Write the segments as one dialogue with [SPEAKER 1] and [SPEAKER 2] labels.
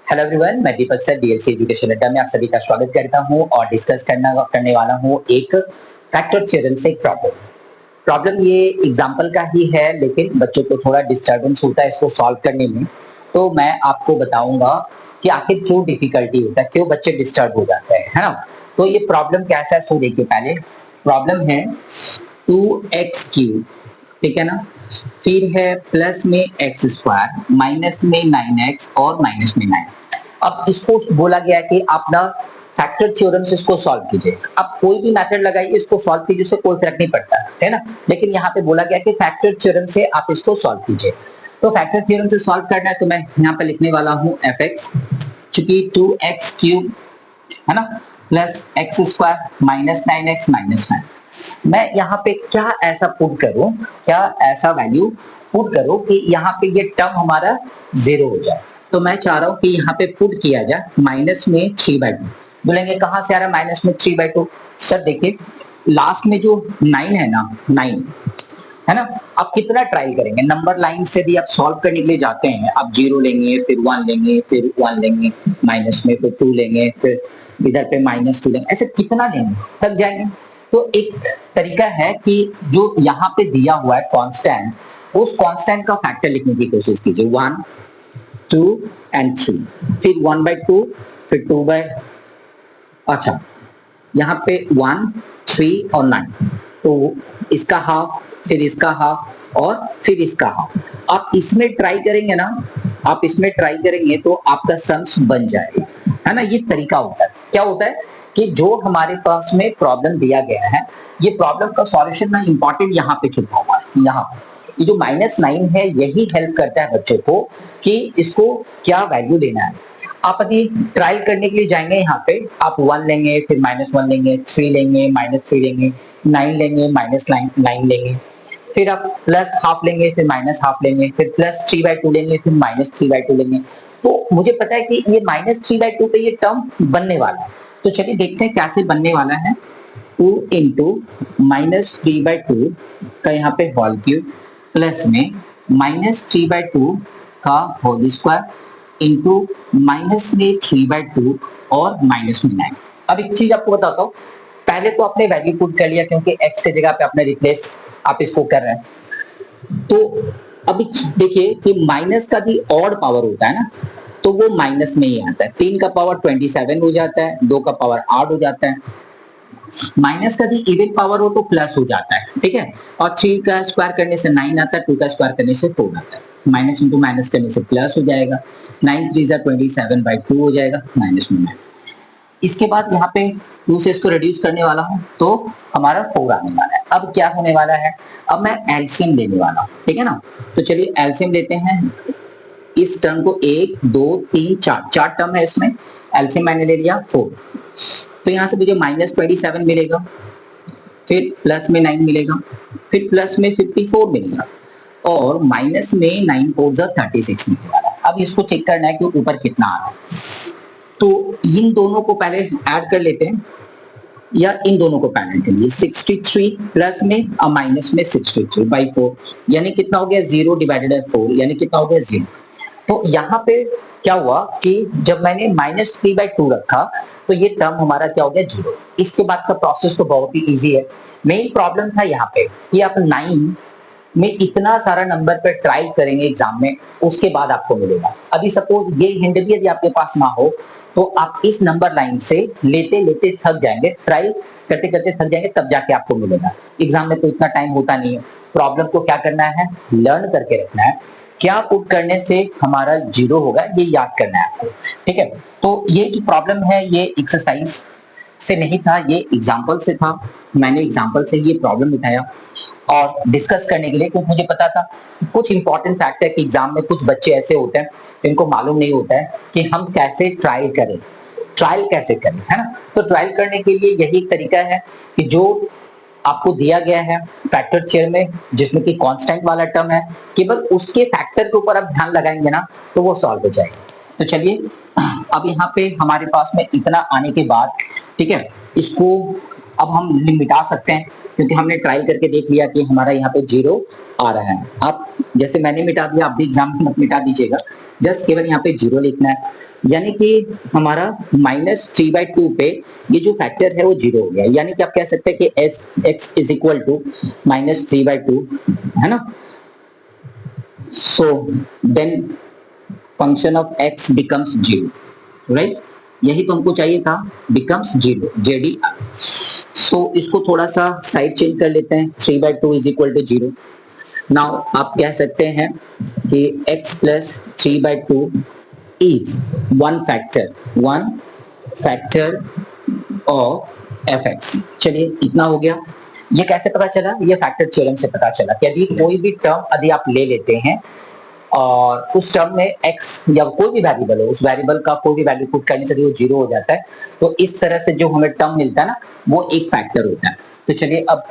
[SPEAKER 1] Hello everyone, मैं दीपक sir DLC education अड्डा में आप सभी का स्वागत करता हूं और डिस्कस करने वाला हूं एक फैक्टर थ्योरम से एक प्रॉब्लम। प्रॉब्लम ये एग्जांपल का ही है, लेकिन बच्चों को थोड़ा डिस्टर्बेंस होता है इसको सॉल्व करने में। तो मैं आपको बताऊंगा कि आखिर क्यों डिफिकल्टी होता है, क्यों बच्चे डिस्टर्ब हो जाते हैं, है ना। तो ये प्रॉब्लम कैसा है सो देखिए। पहले प्रॉब्लम है 2x³ ठीक है ना, फिर है प्लस में एक्स स्क्वायर, माइनस में 9x और माइनस में 9। अब इसको बोला गया कि आप ना फैक्टर थ्योरम से इसको सॉल्व कीजिए। अब कोई भी मेथड लगाइए, इसको सॉल्व कीजिए, उससे कोई फर्क नहीं पड़ता है ना। लेकिन यहाँ पे बोला गया कि फैक्टर थ्योरम से आप इसको सॉल्व कीजिए। तो फैक्टर थ्योरम से सॉल्व करना है तो मैं यहाँ पे लिखने वाला हूँ fx, चूंकि 2x³ है ना, plus x square minus 9x minus 9। मैं यहाँ पे क्या ऐसा पुट करूं, क्या ऐसा वैल्यू पुट करूं कि यहाँ पे ये टर्म हमारा 0 हो जाए। तो मैं चाह रहा हूं कि यहाँ पे पुट किया जाए माइनस में 3/2। बोलेंगे कहां से आ रहा है माइनस में 3/2? सर देखिए, लास्ट में जो 9 है ना, 9 है ना, आप कितना ट्राई करेंगे। नंबर लाइन से भी आप सॉल्व करने के लिए जाते हैं, आप 0 लेंगे, फिर 1 लेंगे, फिर 1 लेंगे, माइनस में फिर 2 लेंगे, फिर इधर पे -2 लेंगे, ऐसे कितना लेंगे, थक जाएंगे। तो एक तरीका है कि जो यहाँ पे दिया हुआ है कांस्टेंट, उस कांस्टेंट का फैक्टर लिखने की कोशिश कीजिए। 1, 2 एंड 3, फिर 1/2, फिर 2 बाय, अच्छा यहाँ पे 1, 3 और 9, तो इसका हाफ, फिर इसका हाफ और फिर इसका हाफ। आप इसमें ट्राई करेंगे ना, आप इसमें ट्राई करेंगे तो आपका सम्स बन जाएगा, है ना। ये तरीका होता है। क्या होता है कि जो हमारे पास में प्रॉब्लम दिया गया है, ये प्रॉब्लम का सॉल्यूशन ना इंपॉर्टेंट यहाँ पे छुपा हुआ है। यहाँ ये जो -9 है, यही हेल्प करता है बच्चों को कि इसको क्या वैल्यू लेना है। आप अभी ट्रायल करने के लिए जाएंगे, यहाँ पे आप 1 लेंगे, फिर -1 लेंगे, 3 लेंगे, -3 लेंगे, 9 लेंगे, -9 लेंगे, फिर आप प्लस हाफ लेंगे, फिर माइनस हाफ लेंगे, फिर प्लस 3/2 लेंगे, फिर -3/2 लेंगे। तो मुझे पता है कि ये -3/2 पे ये टर्म बनने वाला है। तो चलिए देखते हैं कैसे बनने वाला है। 2 इंटू -3/2 का यहाँ पे होल क्यूब, प्लस में -3/2 का होल स्क्वायर इंटू माइनस में 3/2 और माइनस में 9। अब एक चीज आपको बताता हूँ, पहले तो आपने वैल्यू पुट कर लिया क्योंकि x की जगह पे आपने रिप्लेस आप इसको कर रहे हैं। तो अभी देखिए कि माइनस का भी ऑड पावर होता है ना, तो वो माइनस में ही आता है। 3 का पावर 27 हो जाता है, 2 का पावर 8 हो जाता है। माइनस का भी इवन पावर हो तो प्लस हो जाता है, ठीक है। और 3 का स्क्वायर करने से 9 आता है, 2 का स्क्वायर करने से 4 आता है। माइनस इंटू माइनस करने से प्लस हो जाएगा, 9 3 27/2 हो जाएगा, माइनस में 9। इसके बाद यहाँ पे 2 से इसको रिड्यूस करने वाला हूँ तो हमारा 4 आने वाला है। अब क्या होने वाला है, अब मैं एलसीएम लेने वाला हूँ, ठीक है ना। तो चलिए एलसीएम लेते हैं। इस टर्म को 1 2 3 4 टर्म है इसमें, एलसीएम मैंने ले लिया 4। तो यहाँ से मुझे -27 मिलेगा, फिर प्लस में 9 मिलेगा, फिर प्लस में 54 मिलेगा और माइनस में 9 4 36 मिलने वाला है। अब इसको चेक करना है कि ऊपर कितना आ रहा है। तो इन दोनों को पहले ऐड कर लेते हैं, या इन दोनों को पहले के लिए 63 प्लस में और माइनस में 63/4, यानी कितना हो गया 0/4, यानी कितना हो गया 0। तो यहाँ पे क्या हुआ कि जब मैंने -3/2 रखा तो ये टर्म हमारा क्या हो गया 0। इसके बाद का प्रोसेस तो बहुत ही इजी है। मेन प्रॉब्लम था यहाँ पे कि आप 9 में इतना सारा नंबर पे ट्राई करेंगे एग्जाम में, उसके बाद आपको मिलेगा। अभी सपोज ये हिंट भी यदि आपके पास ना हो तो आप इस नंबर लाइन से लेते लेते थक जाएंगे, ट्राई करते करते थक जाएंगे, तब जाके आपको मिलेगा। एग्जाम में तो इतना टाइम होता नहीं है। प्रॉब्लम को क्या करना है, लर्न करके रखना है। क्या पुट करने से हमारा 0 होगा ये याद करना है आपको, ठीक है। तो ये जो प्रॉब्लम है ये एक्सरसाइज से नहीं था, ये एग्जाम्पल से था। मैंने एग्जाम्पल से ये प्रॉब्लम उठाया और डिस्कस करने के लिए, क्योंकि मुझे पता था कि कुछ इंपॉर्टेंट फैक्ट है कि एग्जाम में कुछ बच्चे ऐसे होते हैं जिनको मालूम नहीं होता है कि हम कैसे ट्रायल करें, ट्रायल कैसे करें, है ना। तो ट्रायल करने के लिए यही तरीका है कि जो आपको दिया गया है फैक्टर थ्योरम में, जिसमें कि कांस्टेंट वाला टर्म है, केवल उसके फैक्टर के ऊपर आप ध्यान लगाएंगे ना तो वो सॉल्व हो जाएगा। तो चलिए अब यहाँ पे हमारे पास में इतना आने के बाद, ठीक है, इसको अब हम मिटा सकते हैं क्योंकि हमने ट्राई करके देख लिया कि हमारा यहाँ पे 0 आ रहा है। आप जैसे मैंने मिटा दिया, आप भी एग्जाम में मत मिटा दीजिएगा, जस्ट केवल यहाँ पे 0 लिखना है, यानी कि हमारा -3/2 पे ये जो फैक्टर है वो 0 हो गया, यानी कि आप कह सकते हैं कि x इज इक्वल टू -3/2, है ना। So then function of x becomes 0, right, यही तो हमको चाहिए था, बिकम्स 0 जेडी। सो इसको थोड़ा सा साइड चेंज कर लेते हैं, 3/2 इज इक्वल टू 0। नाउ आप कह सकते हैं कि x plus 3/2 is one factor of fx। चलिए इतना हो गया। ये कैसे पता चला? ये फैक्टर थ्योरम से पता चला कि यदि कोई भी टर्म यदि आप ले लेते हैं और उस टर्म में x या कोई भी वेरिएबल हो, उस वेरिएबल का कोई भी वैल्यू पुट करने से वो 0 हो जाता है, तो इस तरह से जो हमें टर्म मिलता है ना, वो एक फैक्टर होता है। तो चलिए अब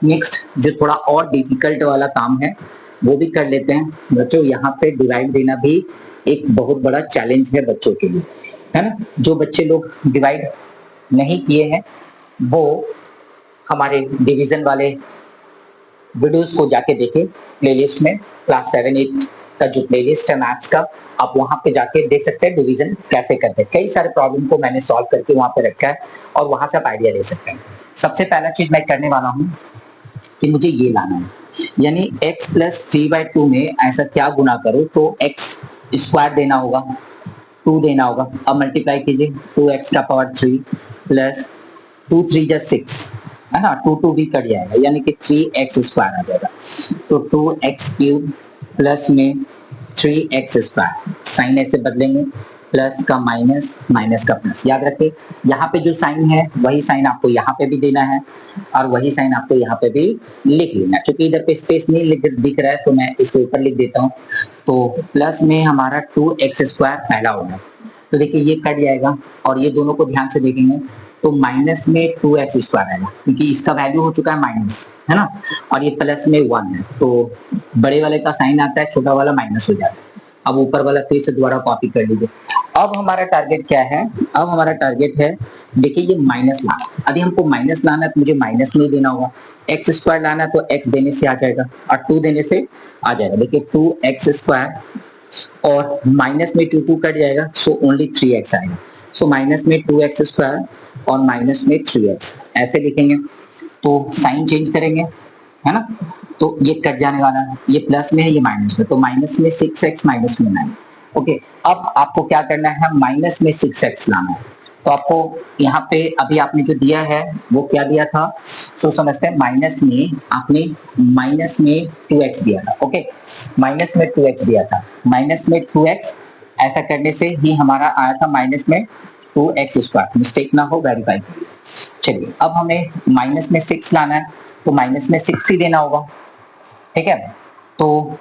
[SPEAKER 1] नेक्स्ट जो थोड़ा और डिफिकल्ट वाला काम है वो भी कर लेते हैं। बच्चों यहाँ पे डिवाइड देना भी एक बहुत बड़ा चैलेंज है बच्चों के लिए, है ना। जो बच्चे लोग डिवाइड नहीं किए हैं वो हमारे डिवीजन वाले वीडियोस को जाके देखें, प्लेलिस्ट में क्लास 7-8 का जो प्लेलिस्ट है मैथ्स का, आप वहां पे जाके देख सकते हैं डिवीजन कैसे करते हैं। कई सारे प्रॉब्लम को मैंने सॉल्व करके वहां पे रखा है और वहां से आप आइडिया ले सकते हैं। सबसे पहला चीज मैं करने वाला हूँ कि मुझे ये लाना है, यानी x प्लस 3/2 में ऐसा क्या गुना करो तो x स्क्वायर देना होगा, 2 देना होगा। अब मल्टीप्लाई कीजिए, 2x का पावर 3 प्लस 2 3 जा 6, है ना, 2 भी कट जाएगा, यानी कि 3x स्क्वायर आ जाएगा। तो 2x क्यूब प्लस में 3x स्क्वायर, साइन ऐसे बदलेंगे, प्लस का माइनस, माइनस का प्लस। याद रखिए यहाँ पे जो साइन है वही साइन आपको यहाँ पे भी देना है और वही साइन आपको यहाँ पे भी लिख लेना है। क्योंकि इधर पे स्पेस नहीं दिख रहा है तो मैं इसके ऊपर लिख देता हूँ। तो प्लस में हमारा 2x स्क्वायर पहला होगा, तो देखिए ये कट जाएगा और ये दोनों को ध्यान से देखेंगे तो माइनस में 2x स्क्वायर आएगा, क्योंकि इसका वैल्यू हो चुका है माइनस, है ना, और ये प्लस में 1 है, तो बड़े वाले का साइन आता है, छोटा वाला माइनस हो जाता है। अब ऊपर वाला फिर से दोबारा कॉपी कर लीजिए। अब हमारा टारगेट क्या है? अब हमारा टारगेट है, देखिए ये माइनस लाना। यदि हमको माइनस लाना है तो मुझे माइनस नहीं देना होगा, एक्स स्क्वायर लाना है तो एक्स देने से आ जाएगा और 2 देने से आ जाएगा। देखिए 2x स्क्वायर और माइनस में 2 कट जाएगा, सो ओनली 3x आएगा। सो माइनस में 2x स्क्वायर और माइनस में 3x ऐसे लिखेंगे, तो साइन चेंज करेंगे, है ना, तो ये कट जाने वाला है, ये प्लस में है ये माइनस में, तो माइनस में 6x माइनस में 9। ओके, अब आपको क्या करना है, माइनस में 6x लाना है। तो आपको यहाँ पे अभी आपने जो दिया है वो क्या दिया था, तो समझते हैं, माइनस में आपने माइनस में 2x दिया था। ओके, माइनस में 2x दिया था, माइनस में 2x ऐसा करने से ही हमारा आया था माइनस में 2x स्क्वायर, मिस्टेक ना हो वेरीफाई। चलिए अब हमें माइनस में 6 लाना है, तो माइनस में 6 ही देना होगा, ठीक है। तो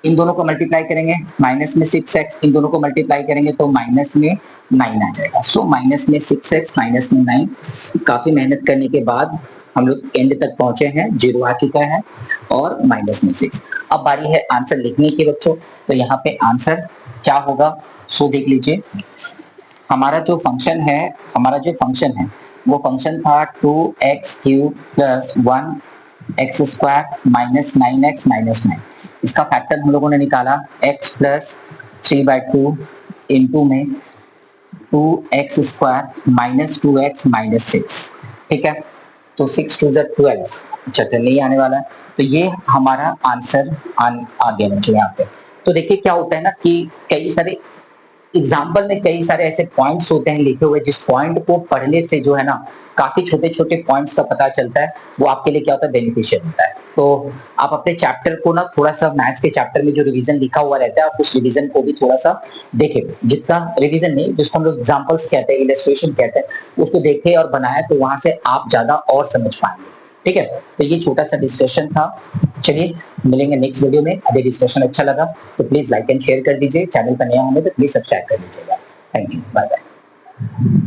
[SPEAKER 1] इन दोनों को मल्टीप्लाई करेंगे, माइनस में 6x, इन दोनों को मल्टीप्लाई करेंगे तो माइनस में 9 आ जाएगा। सो माइनस में 6x माइनस में 9, काफी मेहनत करने के बाद हम लोग एंड तक पहुंचे हैं, 0 आ चुका है और माइनस में 6। अब बारी है आंसर लिखने की बच्चों, तो यहाँ पे आंसर क्या होगा सो देख लीजिए। हमारा जो फंक्शन है, वो फंक्शन था 2x cube plus 1x square minus 9x minus 9। इसका फैक्टर हम लोगों ने निकाला x प्लस 3/2 इंटू में 2x square minus 2x minus 6, ठीक है। तो 6 2 12, अच्छा नहीं आने वाला है, तो ये हमारा आंसर आ गया बच्चों यहाँ पे। तो देखिए क्या होता है ना कि कई सारे एग्जाम्पल में कई सारे ऐसे पॉइंट्स होते हैं लिखे हुए, जिस पॉइंट को पढ़ने से जो है ना काफी छोटे छोटे पॉइंट्स का पता चलता है, वो आपके लिए क्या होता है, बेनिफिशियल होता है। तो आप अपने चैप्टर को ना थोड़ा सा, मैथ्स के चैप्टर में जो रिवीजन लिखा हुआ रहता है, आप उस रिवीजन को भी थोड़ा सा देखें, जितना रिवीजन नहीं, जिसको हम लोग एग्जाम्पल्स कहते हैं, इलस्ट्रेशन कहते हैं, उसको देखे और बनाया तो वहां से आप ज्यादा और समझ पाएंगे, ठीक है। तो ये छोटा सा डिस्कशन था। चलिए मिलेंगे नेक्स्ट वीडियो में। अगर डिस्कशन अच्छा लगा तो प्लीज लाइक एंड शेयर कर दीजिए, चैनल पर नया होंगे तो प्लीज सब्सक्राइब कर लीजिएगा। Thank you, bye bye.